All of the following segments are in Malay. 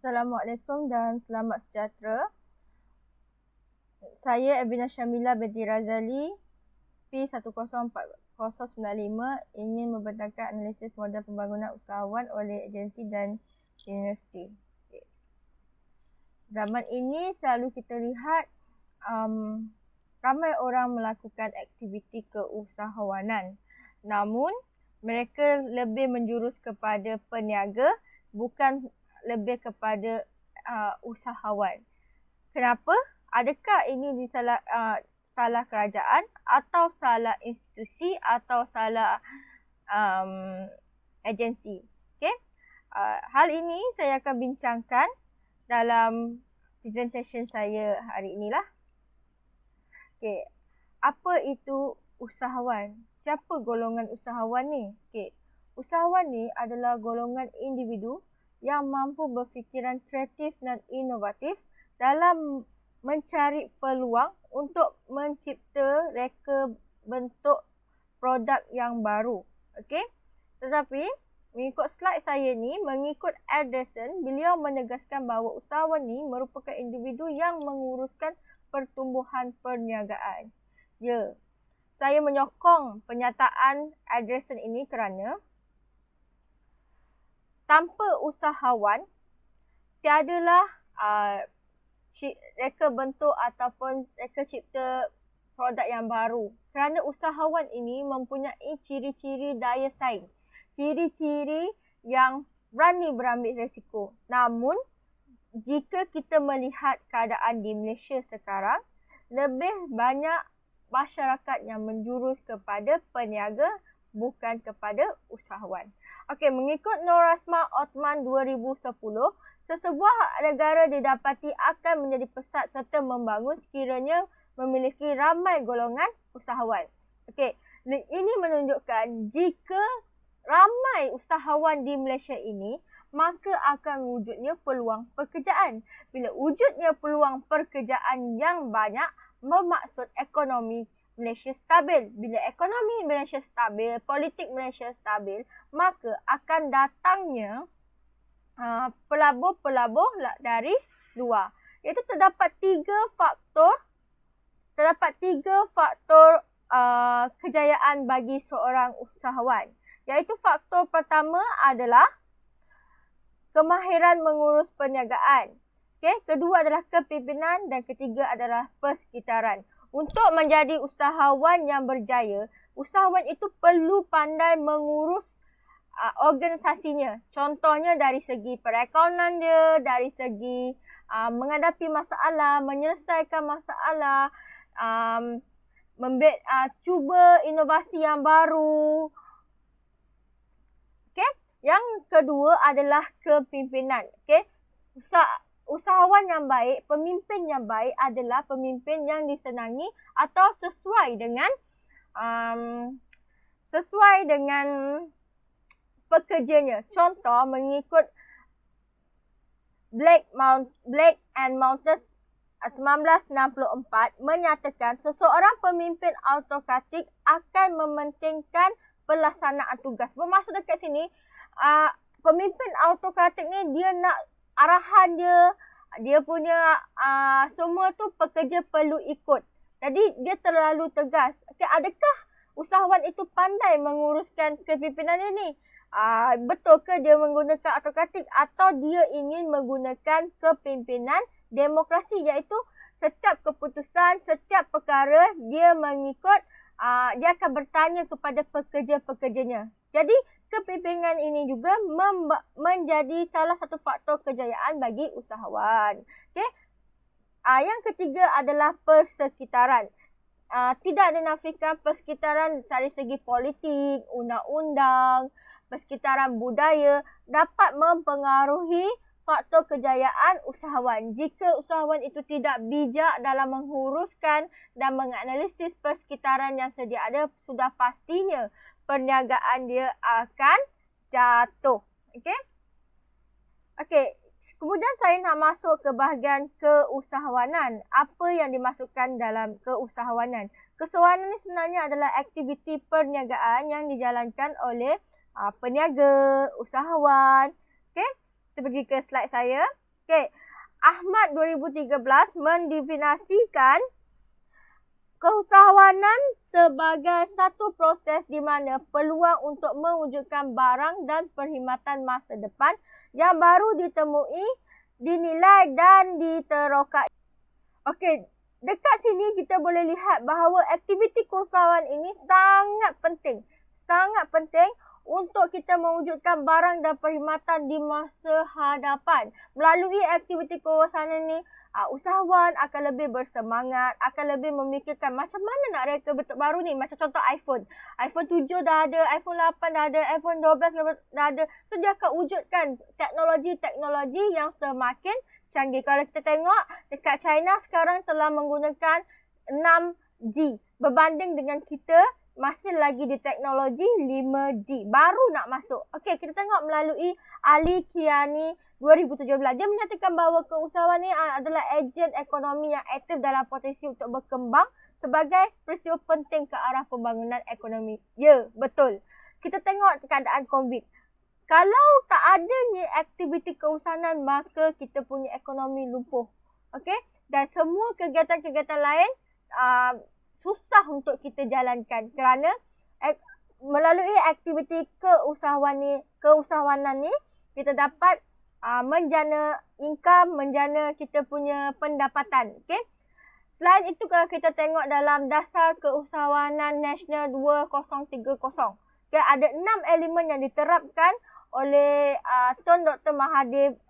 Assalamualaikum dan selamat sejahtera. Saya Ebina Syamila binti Razali, P104095, ingin membentangkan analisis model pembangunan usahawan oleh agensi dan universiti. Zaman ini selalu kita lihat ramai orang melakukan aktiviti keusahawanan. Namun, mereka lebih menjurus kepada peniaga, bukan lebih kepada usahawan. Kenapa? Adakah ini salah kerajaan atau salah institusi atau salah agensi? Okay? Hal ini saya akan bincangkan dalam presentation saya hari inilah. Okay. Apa itu usahawan? Siapa golongan usahawan ni? Okay. Usahawan ni adalah golongan individu yang mampu berfikiran kreatif dan inovatif dalam mencari peluang untuk mencipta reka bentuk produk yang baru. Okey. Tetapi mengikut slide saya ni, mengikut Anderson, beliau menegaskan bahawa usahawan ni merupakan individu yang menguruskan pertumbuhan perniagaan. Ya. Saya menyokong penyataan Anderson ini kerana tanpa usahawan, tiadalah reka bentuk ataupun reka cipta produk yang baru. Kerana usahawan ini mempunyai ciri-ciri daya saing. Ciri-ciri yang berani berambil risiko. Namun, jika kita melihat keadaan di Malaysia sekarang, lebih banyak masyarakat yang menjurus kepada peniaga, bukan kepada usahawan. Okey, mengikut Nur Rasmah Othman 2010, sesebuah negara didapati akan menjadi pesat serta membangun sekiranya memiliki ramai golongan usahawan. Okey, ini menunjukkan jika ramai usahawan di Malaysia ini, maka akan wujudnya peluang pekerjaan. Bila wujudnya peluang pekerjaan yang banyak, bermaksud ekonomi Malaysia stabil. Bila ekonomi Malaysia stabil, politik Malaysia stabil, maka akan datangnya pelabur-pelabur dari luar. Iaitu terdapat tiga faktor kejayaan bagi seorang usahawan. Iaitu faktor pertama adalah kemahiran mengurus perniagaan. Okay? Kedua adalah kepimpinan dan ketiga adalah persekitaran. Untuk menjadi usahawan yang berjaya, usahawan itu perlu pandai mengurus organisasinya. Contohnya dari segi perekonomian dia, dari segi menghadapi masalah, menyelesaikan masalah, cuba inovasi yang baru. Okay? Yang kedua adalah kepimpinan. Okay? Usahawan yang baik, pemimpin yang baik adalah pemimpin yang disenangi atau sesuai dengan pekerjanya. Contoh mengikut Black and Mountains 1964 menyatakan seseorang pemimpin autokratik akan mementingkan pelaksanaan tugas. Bermaksud dekat sini, pemimpin autokratik ni dia nak arahan dia punya semua tu pekerja perlu ikut. Jadi dia terlalu tegas. Okay, adakah usahawan itu pandai menguruskan kepimpinan dia ni? Betul ke dia menggunakan autokratik atau dia ingin menggunakan kepimpinan demokrasi, iaitu setiap keputusan, setiap perkara dia mengikut, dia akan bertanya kepada pekerja-pekerjanya. Jadi kepimpinan ini juga menjadi salah satu faktor kejayaan bagi usahawan. Okay? Yang ketiga adalah persekitaran. Tidak dinafikan persekitaran dari segi politik, undang-undang, persekitaran budaya dapat mempengaruhi faktor kejayaan usahawan. Jika usahawan itu tidak bijak dalam menguruskan dan menganalisis persekitaran yang sedia ada, sudah pastinya perniagaan dia akan jatuh. Okey? Okey, kemudian saya nak masuk ke bahagian keusahawanan. Apa yang dimasukkan dalam keusahawanan? Keusahawanan ni sebenarnya adalah aktiviti perniagaan yang dijalankan oleh peniaga, usahawan. Okey? Kita pergi ke slide saya. Okey. Ahmad 2013 mendefinisikan keusahawanan sebagai satu proses di mana peluang untuk mewujudkan barang dan perkhidmatan masa depan yang baru ditemui, dinilai dan diterokai. Okey, dekat sini kita boleh lihat bahawa aktiviti keusahawan ini sangat penting. Sangat penting untuk kita mewujudkan barang dan perkhidmatan di masa hadapan. Melalui aktiviti keusahawan ini, usahawan akan lebih bersemangat, akan lebih memikirkan macam mana nak reka bentuk baru ni. Macam contoh iPhone. iPhone 7 dah ada, iPhone 8 dah ada, iPhone 12 dah ada. So, dia akan wujudkan teknologi-teknologi yang semakin canggih. Kalau kita tengok, dekat China sekarang telah menggunakan 6G. Berbanding dengan kita, masih lagi di teknologi 5G. Baru nak masuk. Okey, kita tengok melalui Ali Kiani 2017. Dia menyatakan bahawa keusahawan ni adalah ejen ekonomi yang aktif dalam potensi untuk berkembang sebagai peristiwa penting ke arah pembangunan ekonomi. Ya, betul. Kita tengok keadaan COVID. Kalau tak adanya aktiviti keusahawan, maka kita punya ekonomi lumpuh. Okey? Dan semua kegiatan-kegiatan lain susah untuk kita jalankan kerana melalui aktiviti keusahawanan ni kita dapat menjana income, menjana kita punya pendapatan. Okey. Selain itu, kalau kita tengok dalam dasar keusahawanan nasional 2030, okay, ada 6 elemen yang diterapkan oleh Tun Dr. Mahathir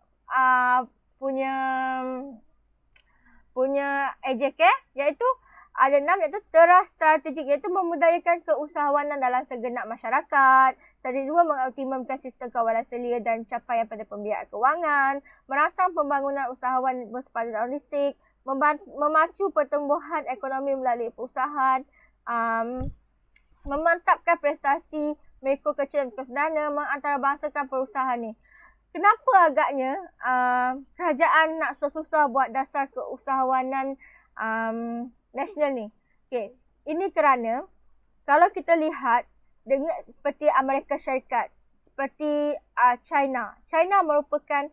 punya AJK, iaitu ada 6, iaitu teras strategik, iaitu memudayakan keusahawanan dalam segenap masyarakat. Strategi 2, mengoptimumkan sistem kawalan selia dan capaian pada pembiayaan kewangan, merangsang pembangunan usahawan bersepadu holistik, memacu pertumbuhan ekonomi melalui perusahaan, memantapkan prestasi mikro, kecil dan mikrosedana, mengantarabangsakan perusahaan ni. Kenapa agaknya kerajaan nak susah-susah buat dasar keusahawanan nasional ni? Okay. Ini kerana kalau kita lihat dengan seperti Amerika Syarikat, seperti China. China merupakan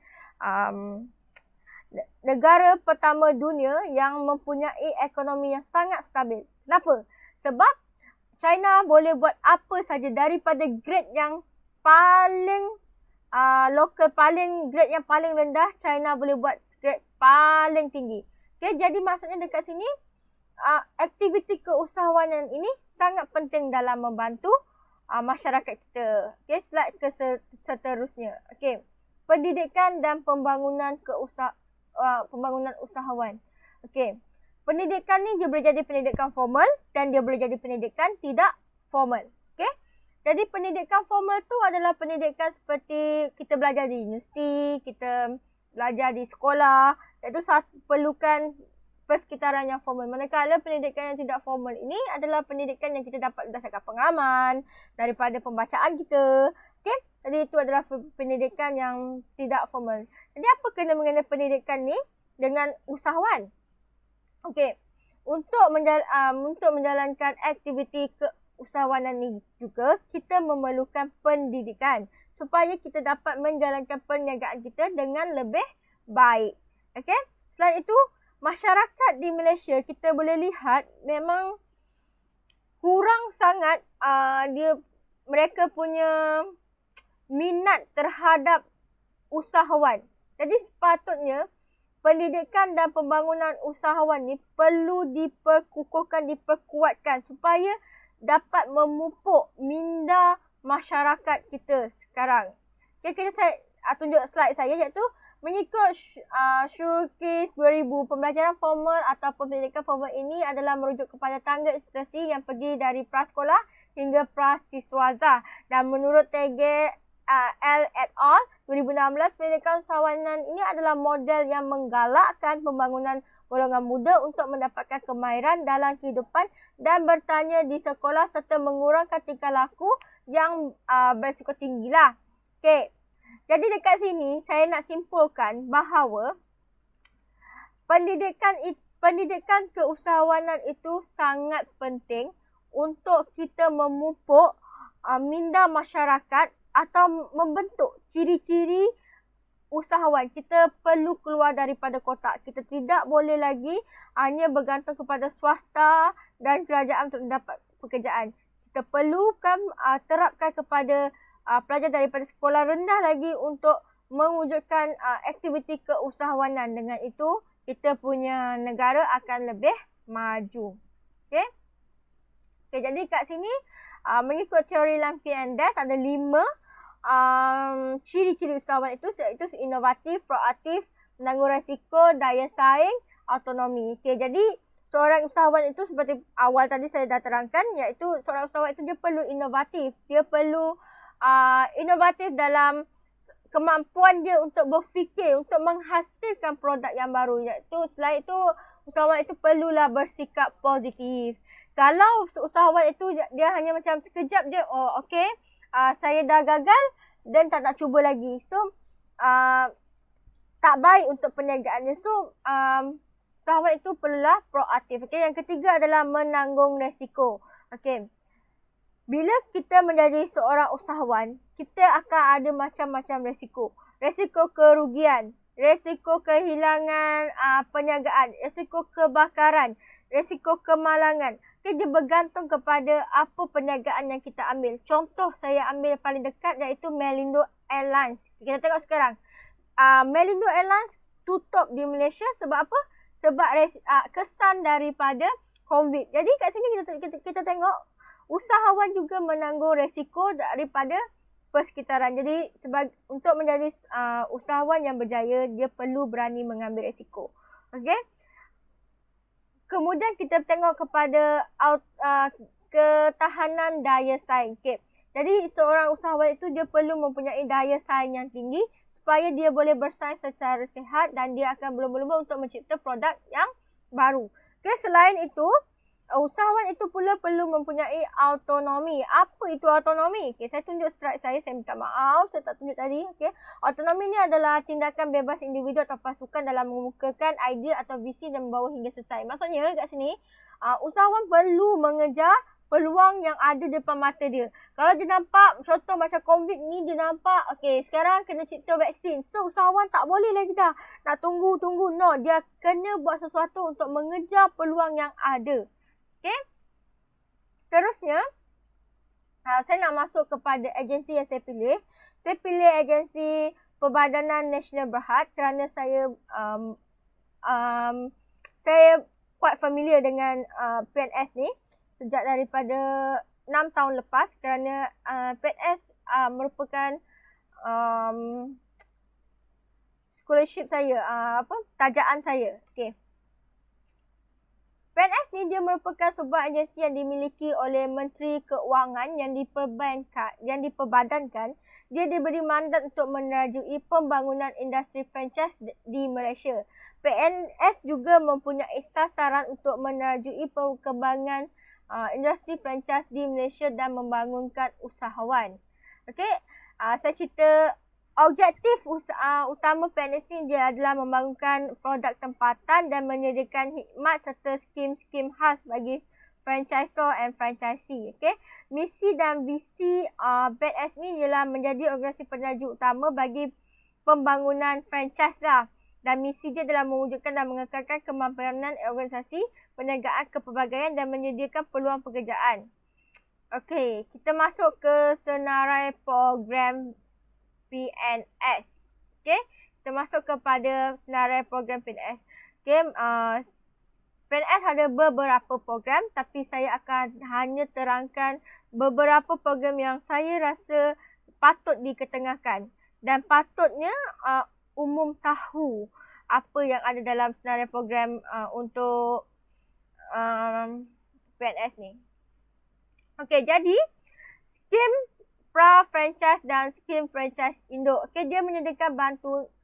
negara pertama dunia yang mempunyai ekonomi yang sangat stabil. Kenapa? Sebab China boleh buat apa saja daripada grade yang paling grade yang paling rendah, China boleh buat grade paling tinggi. Okay, jadi maksudnya dekat sini aktiviti keusahawanan ini sangat penting dalam membantu masyarakat kita. Okay, slide ke seterusnya. Okay, pendidikan dan pembangunan pembangunan usahawan. Okay, pendidikan ni dia boleh jadi pendidikan formal dan dia boleh jadi pendidikan tidak formal. Okay, jadi pendidikan formal tu adalah pendidikan seperti kita belajar di universiti, kita belajar di sekolah, iaitu perlukan persekitaran yang formal. Manakala pendidikan yang tidak formal ini adalah pendidikan yang kita dapat berdasarkan pengalaman, daripada pembacaan kita. Okay? Jadi itu adalah pendidikan yang tidak formal. Jadi apa kena mengenai pendidikan ni dengan usahawan? Okay. Untuk menjalankan aktiviti keusahawanan ni juga, kita memerlukan pendidikan supaya kita dapat menjalankan perniagaan kita dengan lebih baik. Okay? Selain itu, masyarakat di Malaysia kita boleh lihat memang kurang sangat mereka punya minat terhadap usahawan. Jadi sepatutnya pendidikan dan pembangunan usahawan ni perlu diperkukuhkan, diperkuatkan supaya dapat memupuk minda masyarakat kita sekarang. Okay, saya tunjuk slide saya, iaitu mengikut Shurkis 2000, pembelajaran formal atau pendidikan formal ini adalah merujuk kepada tangga institusi yang pergi dari prasekolah hingga prasiswaza. Dan menurut TG L et al. 2016, pendidikan usahawanan ini adalah model yang menggalakkan pembangunan golongan muda untuk mendapatkan kemahiran dalam kehidupan dan bertanya di sekolah serta mengurangkan tingkah laku yang berisiko tinggilah. Okay. Jadi dekat sini saya nak simpulkan bahawa pendidikan keusahawanan itu sangat penting untuk kita memupuk minda masyarakat atau membentuk ciri-ciri usahawan, kita perlu keluar daripada kotak. Kita tidak boleh lagi hanya bergantung kepada swasta dan kerajaan untuk mendapat pekerjaan. Kita perlukan terapkan kepada pelajar daripada sekolah rendah lagi untuk mewujudkan aktiviti keusahawanan. Dengan itu, kita punya negara akan lebih maju. Okey. Okay, jadi kat sini mengikut teori Lamke and Das ada 5 ciri-ciri usahawan itu, iaitu inovatif, proaktif, menanggung risiko, daya saing, autonomi. Okay, jadi seorang usahawan itu seperti awal tadi saya dah terangkan, iaitu seorang usahawan itu dia perlu inovatif. Dia perlu inovatif dalam kemampuan dia untuk berfikir, untuk menghasilkan produk yang baru. Iaitu selain itu, usahawan itu perlulah bersikap positif. Kalau usahawan itu dia hanya macam sekejap je, oh okey, saya dah gagal dan tak nak cuba lagi. So, tak baik untuk perniagaannya. So, usahawan itu perlulah proaktif. Okay. Yang ketiga adalah menanggung risiko. Okay. Bila kita menjadi seorang usahawan, kita akan ada macam-macam risiko. Risiko kerugian, risiko kehilangan perniagaan, risiko kebakaran, risiko kemalangan. Okay, dia bergantung kepada apa perniagaan yang kita ambil. Contoh saya ambil yang paling dekat iaitu Melindo Airlines. Kita tengok sekarang. Melindo Airlines tutup di Malaysia sebab apa? Sebab kesan daripada COVID. Jadi kat sini kita tengok usahawan juga menanggung risiko daripada persekitaran. Jadi untuk menjadi usahawan yang berjaya, dia perlu berani mengambil risiko. Okey. Kemudian kita tengok kepada ketahanan daya saing. Okay. Jadi seorang usahawan itu dia perlu mempunyai daya saing yang tinggi supaya dia boleh bersaing secara sihat dan dia akan berlumba-lumba untuk mencipta produk yang baru. Okay. Selain itu, usahawan itu pula perlu mempunyai autonomi. Apa itu autonomi? Okay, saya tunjuk slide saya minta maaf, saya tak tunjuk tadi. Okay. Autonomi ni adalah tindakan bebas individu atau pasukan dalam mengemukakan idea atau visi dan membawa hingga selesai. Maksudnya kat sini, usahawan perlu mengejar peluang yang ada depan mata dia. Kalau dia nampak, contoh macam COVID ni, dia nampak, okay, sekarang kena cipta vaksin. So, usahawan tak boleh lagi dah nak tunggu. No, dia kena buat sesuatu untuk mengejar peluang yang ada. Okay. Seterusnya, saya nak masuk kepada agensi yang saya pilih. Saya pilih agensi Perbadanan Nasional Berhad kerana saya quite familiar dengan PNS ni sejak daripada 6 tahun lepas kerana PNS merupakan scholarship saya, tajaan saya. Okay. PNS ni dia merupakan sebuah agensi yang dimiliki oleh Menteri Keuangan yang diperbadankan. Dia diberi mandat untuk menerajui pembangunan industri franchise di Malaysia. PNS juga mempunyai sasaran untuk menerajui perkembangan industri franchise di Malaysia dan membangunkan usahawan. Okey, saya cerita objektif utama PNS ini dia adalah membangunkan produk tempatan dan menyediakan khidmat serta skim-skim khas bagi franchisor and franchisee. Okay. Misi dan visi PNS ini ialah menjadi organisasi peneraju utama bagi pembangunan franchise lah. Dan misi dia adalah mewujudkan dan mengekalkan kemampanan organisasi perniagaan kepelbagaian dan menyediakan peluang pekerjaan. Okey, kita masuk ke senarai program PNS. Okey, kita masuk kepada senarai program PNS. Okey, PNS ada beberapa program tapi saya akan hanya terangkan beberapa program yang saya rasa patut diketengahkan dan patutnya umum tahu apa yang ada dalam senarai program untuk PNS ni. Okey, jadi skim pra-franchise dan skim franchise induk. Okey, dia menyediakan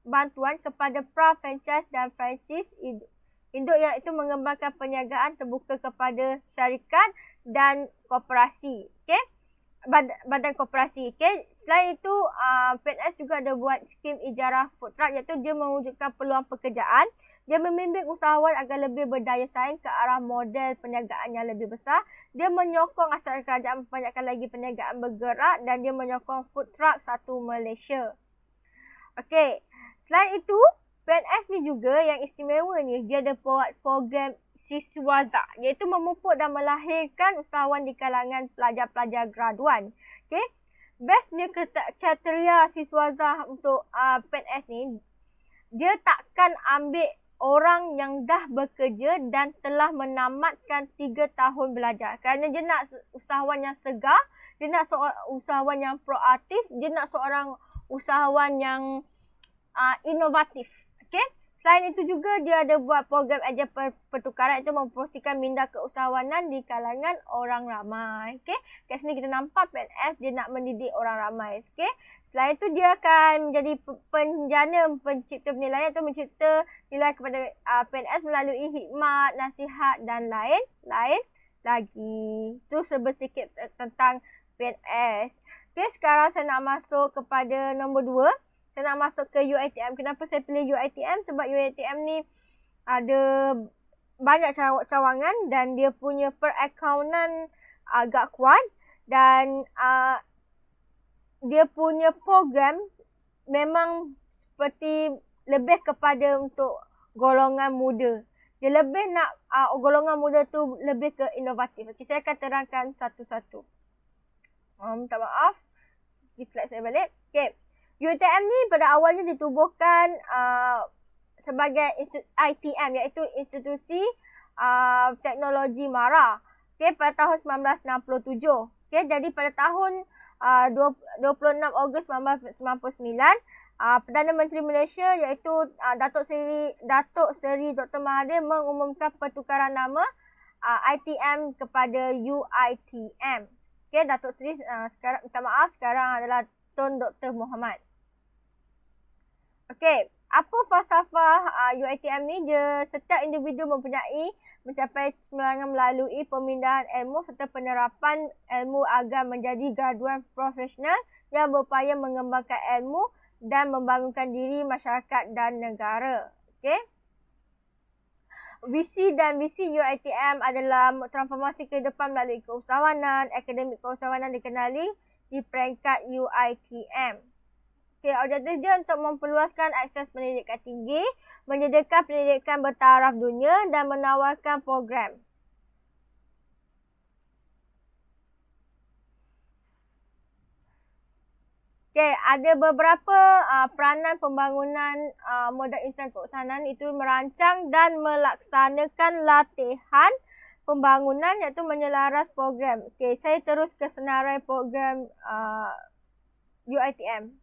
bantuan kepada pra-franchise dan franchise induk yang itu mengembangkan perniagaan terbuka kepada syarikat dan koperasi. Okey, badan koperasi. Okey, selain itu PNS juga ada buat skim ijarah food truck iaitu dia mewujudkan peluang pekerjaan. Dia membimbing usahawan agar lebih berdaya saing ke arah model perniagaan yang lebih besar. Dia menyokong asas kerajaan membanyakkan lagi perniagaan bergerak dan dia menyokong food truck satu Malaysia. Okey, Selain itu, PNS ni juga yang istimewa ni, dia ada buat program Siswaza, iaitu memupuk dan melahirkan usahawan di kalangan pelajar-pelajar graduan. Okay. Bestnya kriteria Siswaza untuk PNS ni, dia takkan ambil orang yang dah bekerja dan telah menamatkan 3 tahun belajar. Kerana dia nak usahawan yang segar, dia nak seorang usahawan yang proaktif, dia nak seorang usahawan yang inovatif. Okay. Selain itu juga dia ada buat program ejen pertukaran, itu mempromosikan minda keusahawanan di kalangan orang ramai. Okay. Kat sini kita nampak PNS dia nak mendidik orang ramai. Okay. Selain itu dia akan menjadi penjana pencipta penilaian, itu mencipta nilai kepada PNS melalui hikmat, nasihat dan lain-lain lagi. Itu sedikit tentang PNS. Okay, sekarang saya nak masuk kepada nombor 2. Saya nak masuk ke UiTM. Kenapa saya pilih UiTM? Sebab UiTM ni ada banyak cawangan dan dia punya perakaunan agak kuat dan dia punya program memang seperti lebih kepada untuk golongan muda. Dia lebih nak golongan muda tu lebih ke inovatif. Okay, saya akan terangkan satu-satu. Minta maaf. Slide saya balik. Okay. UiTM ni pada awalnya ditubuhkan sebagai ITM, iaitu Institusi Teknologi Mara. Okay, pada tahun 1967. Okay, jadi pada tahun 26 Ogos 1999, Perdana Menteri Malaysia iaitu Datuk Seri Dr. Mahathir mengumumkan pertukaran nama ITM kepada UiTM. Okay, Datuk Seri sekarang, minta maaf, sekarang adalah Tun Dr. Muhammad. Okey, apa falsafah UiTM ni? Dia setiap individu mempunyai mencapai kemenangan melalui pemindahan ilmu serta penerapan ilmu agar menjadi graduan profesional yang berupaya mengembangkan ilmu dan membangunkan diri masyarakat dan negara. Okey. Visi dan misi UiTM adalah transformasi kehidupan melalui keusahawanan. Akademik keusahawanan dikenali di peringkat UiTM. Okay, objektif dia untuk memperluaskan akses pendidikan tinggi, menyediakan pendidikan bertaraf dunia dan menawarkan program. Okay, ada beberapa peranan pembangunan modal insan keusahawanan, itu merancang dan melaksanakan latihan pembangunan iaitu menyelaras program. Okay, saya terus ke senarai program UiTM.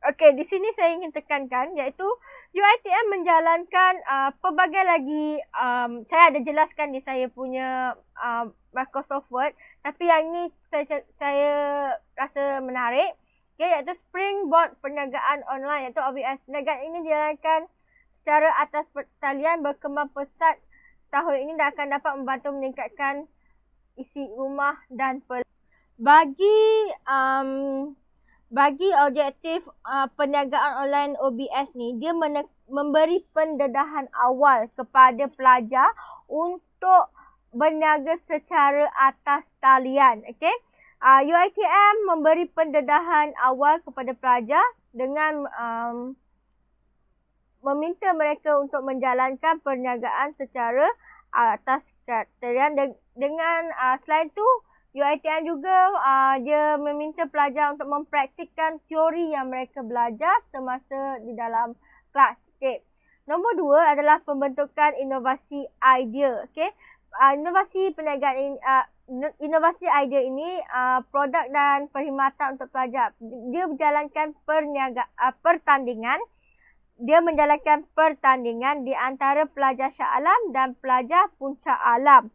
Okey, di sini saya ingin tekankan iaitu UiTM menjalankan pelbagai lagi, saya ada jelaskan di saya punya Microsoft Word, tapi yang ini saya rasa menarik. Okey, iaitu Springboard Perniagaan Online, iaitu OBS. Perniagaan ini dijalankan secara atas talian berkembang pesat tahun ini dan akan dapat membantu meningkatkan isi rumah dan bagi objektif perniagaan online OBS ni, dia memberi pendedahan awal kepada pelajar untuk berniaga secara atas talian. Okay? UiTM memberi pendedahan awal kepada pelajar dengan meminta mereka untuk menjalankan perniagaan secara atas talian. Dengan selain tu, UiTM juga dia meminta pelajar untuk mempraktikkan teori yang mereka belajar semasa di dalam kelas. Okay. Nombor 2 adalah pembentukan inovasi idea. Okay. Inovasi perniagaan ini, inovasi idea ini produk dan perkhidmatan untuk pelajar. Dia menjalankan pertandingan. Dia menjalankan pertandingan di antara pelajar Shah Alam dan pelajar Puncak Alam.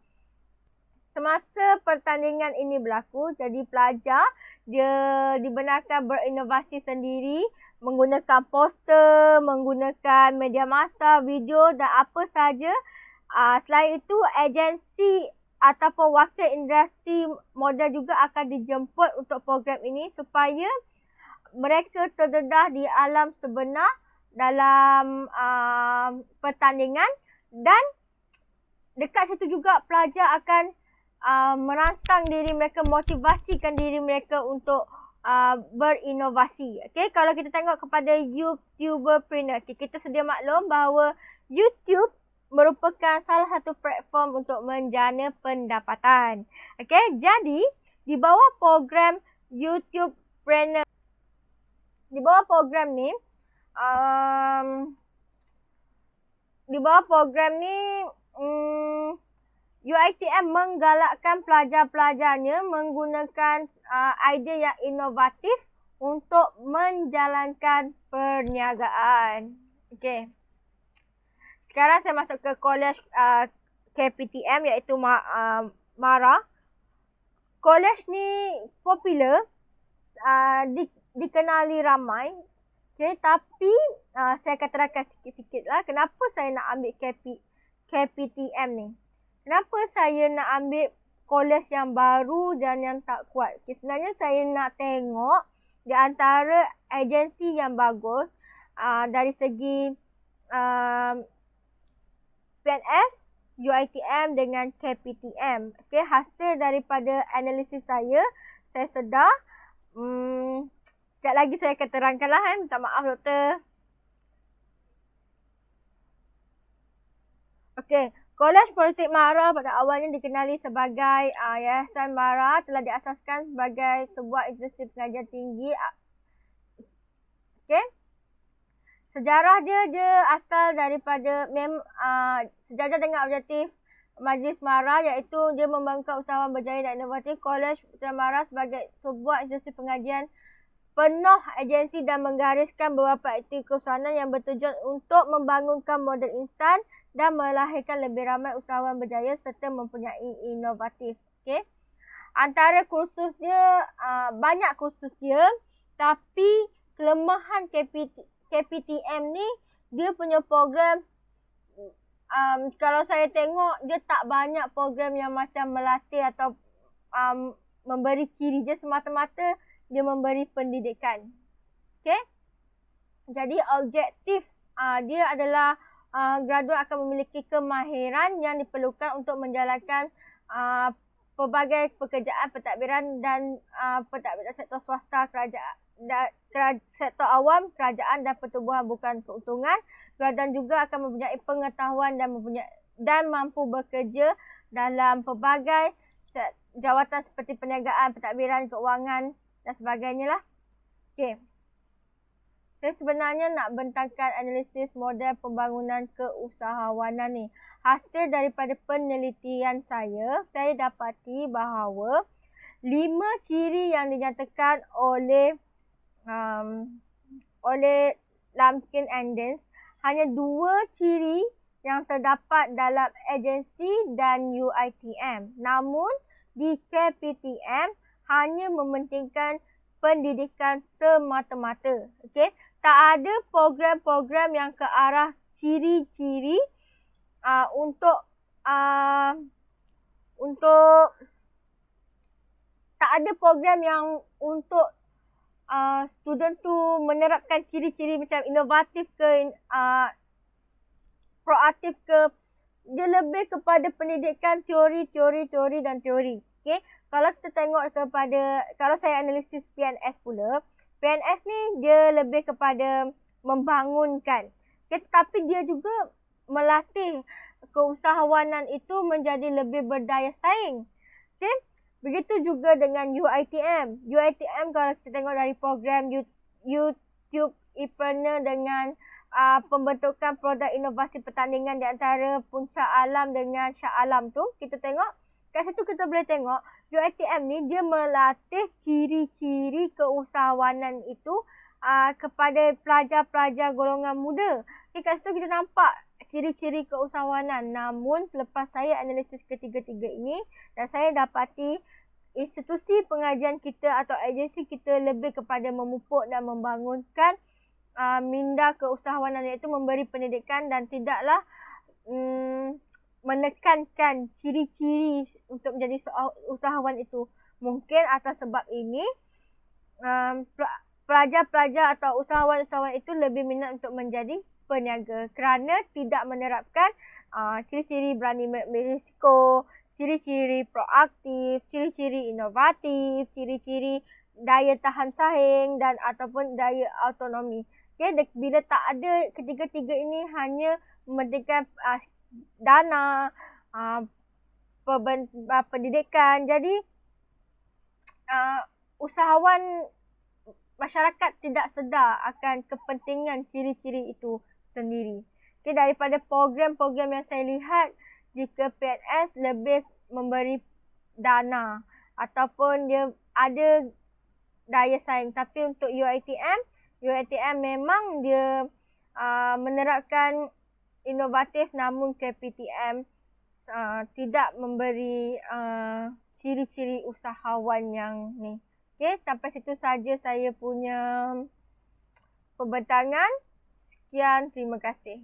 Semasa pertandingan ini berlaku, jadi pelajar dia dibenarkan berinovasi sendiri, menggunakan poster, menggunakan media massa, video dan apa sahaja. Selain itu, agensi ataupun wakil industri modal juga akan dijemput untuk program ini supaya mereka terdedah di alam sebenar dalam pertandingan, dan dekat situ juga pelajar akan merangsang diri mereka, motivasikan diri mereka untuk berinovasi. Okay, kalau kita tengok kepada YouTuberpreneur, okay, kita sedia maklum bahawa YouTube merupakan salah satu platform untuk menjana pendapatan. Okay, jadi di bawah program YouTubepreneur, di bawah program ni, UiTM menggalakkan pelajar-pelajarnya menggunakan idea yang inovatif untuk menjalankan perniagaan. Okey. Sekarang saya masuk ke college KPTM iaitu MARA. College ni popular, dikenali ramai. Okay, tapi saya akan terangkan sikit-sikit lah kenapa saya nak ambil KPTM ni. Kenapa saya nak ambil college yang baru dan yang tak kuat. Okay, sebenarnya saya nak tengok di antara agensi yang bagus dari segi PNS, UiTM dengan KPTM. Okay, hasil daripada analisis saya sedar. Sekejap lagi saya akan terangkan lah. Minta maaf doktor. Okay, Kolej Politik MARA pada awalnya dikenali sebagai Yayasan MARA telah diasaskan sebagai sebuah institusi pengajian tinggi. Okay. Sejarah dia asal daripada sejajar dengan objektif Majlis MARA iaitu dia membangunkan usahawan berjaya dan inovatif. Kolej Politik MARA sebagai sebuah institusi pengajian penuh agensi dan menggariskan beberapa aktiviti keusahawanan yang bertujuan untuk membangunkan model insan dan melahirkan lebih ramai usahawan berjaya serta mempunyai inovatif. Okay. Antara kursus dia, banyak kursus dia, tapi kelemahan KPTM ni, dia punya program, kalau saya tengok, dia tak banyak program yang macam melatih atau memberi ciri. Dia semata-mata dia memberi pendidikan. Okay. Jadi objektif dia adalah graduat akan memiliki kemahiran yang diperlukan untuk menjalankan pelbagai pekerjaan pentadbiran dan pentadbiran sektor swasta, sektor awam, kerajaan dan pertubuhan bukan keuntungan. Graduan juga akan mempunyai pengetahuan dan mampu bekerja dalam pelbagai jawatan seperti perniagaan, pentadbiran, keuangan dan sebagainya lah. Okay. Saya sebenarnya nak bentangkan analisis model pembangunan keusahawanan ni. Hasil daripada penelitian saya dapati bahawa 5 ciri yang dinyatakan oleh Lumpkin and Dance, hanya 2 ciri yang terdapat dalam agensi dan UiTM. Namun di KPTM hanya mementingkan pendidikan semata-mata. Okey, tak ada program-program yang ke arah ciri-ciri untuk tak ada program yang untuk student tu menerapkan ciri-ciri macam inovatif ke proaktif ke. Dia lebih kepada pendidikan teori dan teori. Okey, kalau kita tengok kalau saya analisis PNS pula, PNS ni dia lebih kepada membangunkan. Okay, tetapi dia juga melatih keusahawanan itu menjadi lebih berdaya saing. Okay, begitu juga dengan UiTM. UiTM kalau kita tengok dari program YouTubepreneur dengan pembentukan produk inovasi pertandingan di antara Puncak Alam dengan Shah Alam tu, kita tengok kat situ kita boleh tengok UiTM ni dia melatih ciri-ciri keusahawanan itu kepada pelajar-pelajar golongan muda. Okay, kat situ kita nampak ciri-ciri keusahawanan. Namun selepas saya analisis ketiga-tiga ini dan saya dapati institusi pengajian kita atau agensi kita lebih kepada memupuk dan membangunkan minda keusahawanan, iaitu memberi pendidikan dan tidaklah menekankan ciri-ciri untuk menjadi usahawan itu. Mungkin atas sebab ini pelajar-pelajar atau usahawan-usahawan itu lebih minat untuk menjadi peniaga kerana tidak menerapkan ciri-ciri berani berisiko, ciri-ciri proaktif, ciri-ciri inovatif, ciri-ciri daya tahan saing dan ataupun daya autonomi. Okay, bila tak ada ketiga-tiga ini hanya mementingkan dana, pendidikan. Jadi usahawan masyarakat tidak sedar akan kepentingan ciri-ciri itu sendiri. Okay, daripada program-program yang saya lihat, jika PNS lebih memberi dana ataupun dia ada daya saing. Tapi untuk UiTM memang dia menerapkan inovatif, namun KPTM tidak memberi ciri-ciri usahawan yang ni. Okay, sampai situ saja saya punya pembentangan. Sekian, terima kasih.